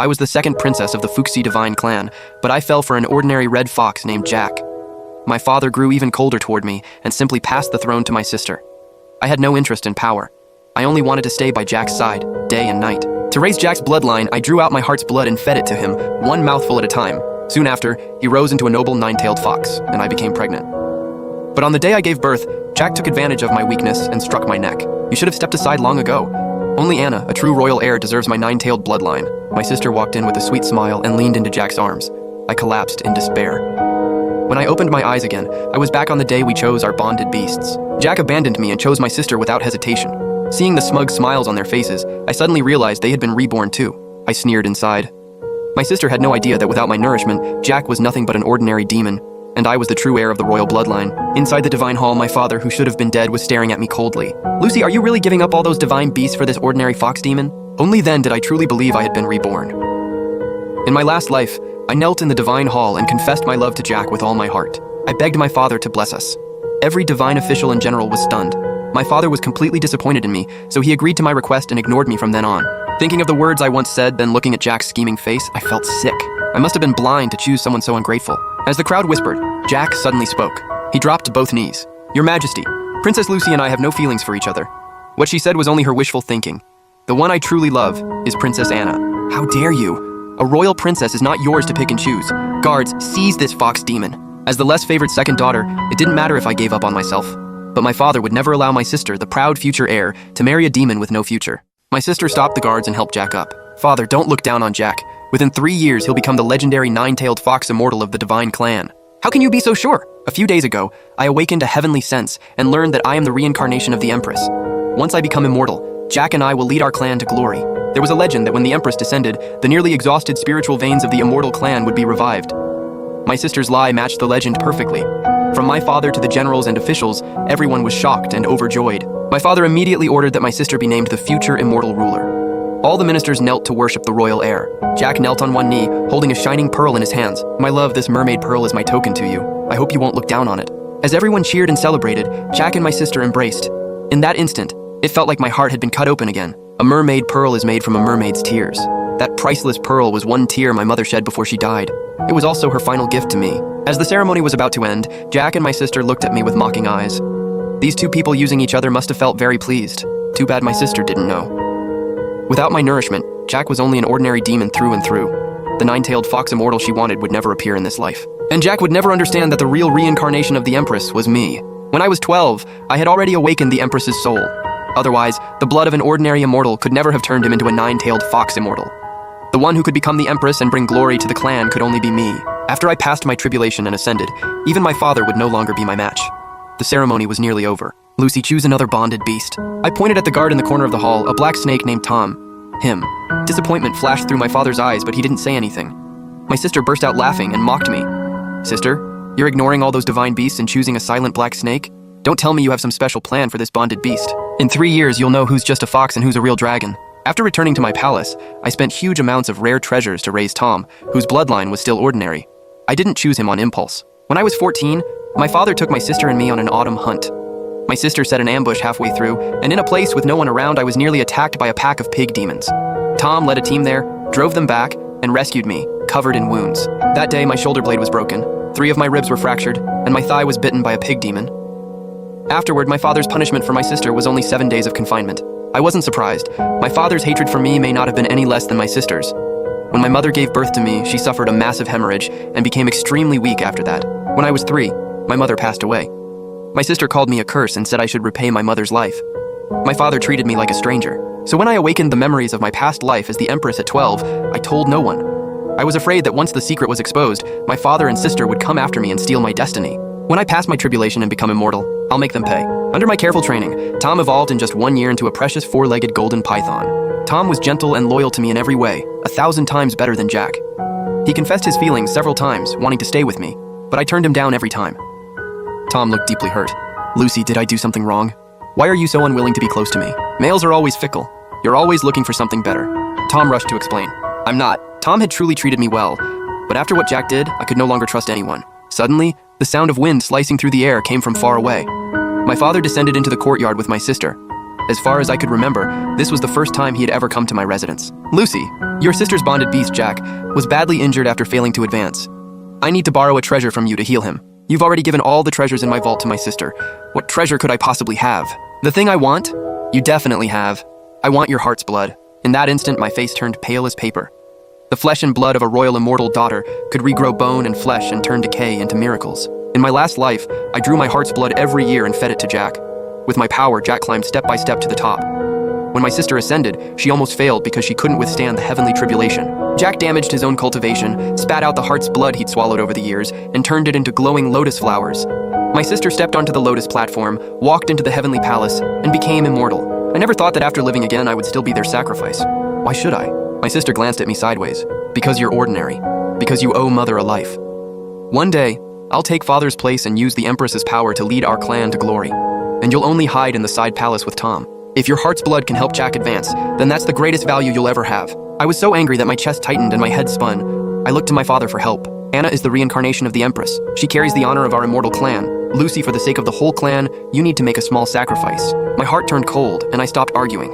I was the second princess of the Fuxi divine clan, but I fell for an ordinary red fox named Jack. My father grew even colder toward me and simply passed the throne to my sister. I had no interest in power. I only wanted to stay by Jack's side, day and night. To raise Jack's bloodline, I drew out my heart's blood and fed it to him, one mouthful at a time. Soon after, he rose into a noble nine-tailed fox, and I became pregnant. But on the day I gave birth, Jack took advantage of my weakness and struck my neck. You should have stepped aside long ago. Only Anna, a true royal heir, deserves my nine-tailed bloodline. My sister walked in with a sweet smile and leaned into Jack's arms. I collapsed in despair. When I opened my eyes again, I was back on the day we chose our bonded beasts. Jack abandoned me and chose my sister without hesitation. Seeing the smug smiles on their faces, I suddenly realized they had been reborn too. I sneered inside. My sister had no idea that without my nourishment, Jack was nothing but an ordinary demon, and I was the true heir of the royal bloodline. Inside the divine hall, my father, who should have been dead, was staring at me coldly. "Lucy, are you really giving up all those divine beasts for this ordinary fox demon?" Only then did I truly believe I had been reborn. In my last life, I knelt in the divine hall and confessed my love to Jack with all my heart. I begged my father to bless us. Every divine official and general was stunned. My father was completely disappointed in me, so he agreed to my request and ignored me from then on. Thinking of the words I once said, then looking at Jack's scheming face, I felt sick. I must have been blind to choose someone so ungrateful. As the crowd whispered, Jack suddenly spoke. He dropped to both knees. "Your Majesty, Princess Lucy and I have no feelings for each other." What she said was only her wishful thinking. "The one I truly love is Princess Anna." "How dare you? A royal princess is not yours to pick and choose. Guards, seize this fox demon." As the less favored second daughter, it didn't matter if I gave up on myself. But my father would never allow my sister, the proud future heir, to marry a demon with no future. My sister stopped the guards and helped Jack up. "Father, don't look down on Jack. Within 3 years, he'll become the legendary nine-tailed fox immortal of the divine clan." "How can you be so sure?" "A few days ago, I awakened a heavenly sense and learned that I am the reincarnation of the Empress. Once I become immortal, Jack and I will lead our clan to glory." There was a legend that when the Empress descended, the nearly exhausted spiritual veins of the immortal clan would be revived. My sister's lie matched the legend perfectly. From my father to the generals and officials, everyone was shocked and overjoyed. My father immediately ordered that my sister be named the future immortal ruler. All the ministers knelt to worship the royal heir. Jack knelt on one knee, holding a shining pearl in his hands. "My love, this mermaid pearl is my token to you. I hope you won't look down on it." As everyone cheered and celebrated, Jack and my sister embraced. In that instant, it felt like my heart had been cut open again. A mermaid pearl is made from a mermaid's tears. That priceless pearl was one tear my mother shed before she died. It was also her final gift to me. As the ceremony was about to end, Jack and my sister looked at me with mocking eyes. These two people using each other must have felt very pleased. Too bad my sister didn't know. Without my nourishment, Jack was only an ordinary demon through and through. The nine-tailed fox immortal she wanted would never appear in this life. And Jack would never understand that the real reincarnation of the Empress was me. When I was 12, I had already awakened the Empress's soul. Otherwise, the blood of an ordinary immortal could never have turned him into a nine-tailed fox immortal. The one who could become the Empress and bring glory to the clan could only be me. After I passed my tribulation and ascended, even my father would no longer be my match. The ceremony was nearly over. "Lucy, choose another bonded beast." I pointed at the guard in the corner of the hall, a black snake named Tom. Him. Disappointment flashed through my father's eyes, but he didn't say anything. My sister burst out laughing and mocked me. "Sister, you're ignoring all those divine beasts and choosing a silent black snake? Don't tell me you have some special plan for this bonded beast. In 3 years, you'll know who's just a fox and who's a real dragon." After returning to my palace, I spent huge amounts of rare treasures to raise Tom, whose bloodline was still ordinary. I didn't choose him on impulse. When I was 14, my father took my sister and me on an autumn hunt. My sister set an ambush halfway through, and in a place with no one around, I was nearly attacked by a pack of pig demons. Tom led a team there, drove them back, and rescued me, covered in wounds. That day, my shoulder blade was broken, 3 of my ribs were fractured, and my thigh was bitten by a pig demon. Afterward, my father's punishment for my sister was only 7 days of confinement. I wasn't surprised. My father's hatred for me may not have been any less than my sister's. When my mother gave birth to me, she suffered a massive hemorrhage and became extremely weak after that. When I was 3, my mother passed away. My sister called me a curse and said I should repay my mother's life. My father treated me like a stranger. So when I awakened the memories of my past life as the Empress at 12, I told no one. I was afraid that once the secret was exposed, my father and sister would come after me and steal my destiny. When I pass my tribulation and become immortal, I'll make them pay. Under my careful training, Tom evolved in just 1 year into a precious 4-legged golden python. Tom was gentle and loyal to me in every way, 1,000 times better than Jack. He confessed his feelings several times, wanting to stay with me, but I turned him down every time. Tom looked deeply hurt. "Lucy, did I do something wrong? Why are you so unwilling to be close to me? Males are always fickle. You're always looking for something better." Tom rushed to explain. "I'm not." Tom had truly treated me well, but after what Jack did, I could no longer trust anyone. Suddenly, the sound of wind slicing through the air came from far away. My father descended into the courtyard with my sister. As far as I could remember, this was the first time he had ever come to my residence. Lucy, your sister's bonded beast, Jack, was badly injured after failing to advance. I need to borrow a treasure from you to heal him. You've already given all the treasures in my vault to my sister. What treasure could I possibly have? The thing I want? You definitely have. I want your heart's blood. In that instant, my face turned pale as paper. The flesh and blood of a royal immortal daughter could regrow bone and flesh and turn decay into miracles. In my last life, I drew my heart's blood every year and fed it to Jack. With my power, Jack climbed step by step to the top. When my sister ascended, she almost failed because she couldn't withstand the heavenly tribulation. Jack damaged his own cultivation, spat out the heart's blood he'd swallowed over the years, and turned it into glowing lotus flowers. My sister stepped onto the lotus platform, walked into the heavenly palace, and became immortal. I never thought that after living again I would still be their sacrifice. Why should I? My sister glanced at me sideways. Because you're ordinary. Because you owe Mother a life. One day, I'll take Father's place and use the Empress's power to lead our clan to glory. And you'll only hide in the side palace with Tom. If your heart's blood can help Jack advance, then that's the greatest value you'll ever have. I was so angry that my chest tightened and my head spun. I looked to my father for help. Anna is the reincarnation of the Empress. She carries the honor of our immortal clan. Lucy, for the sake of the whole clan, you need to make a small sacrifice. My heart turned cold, and I stopped arguing.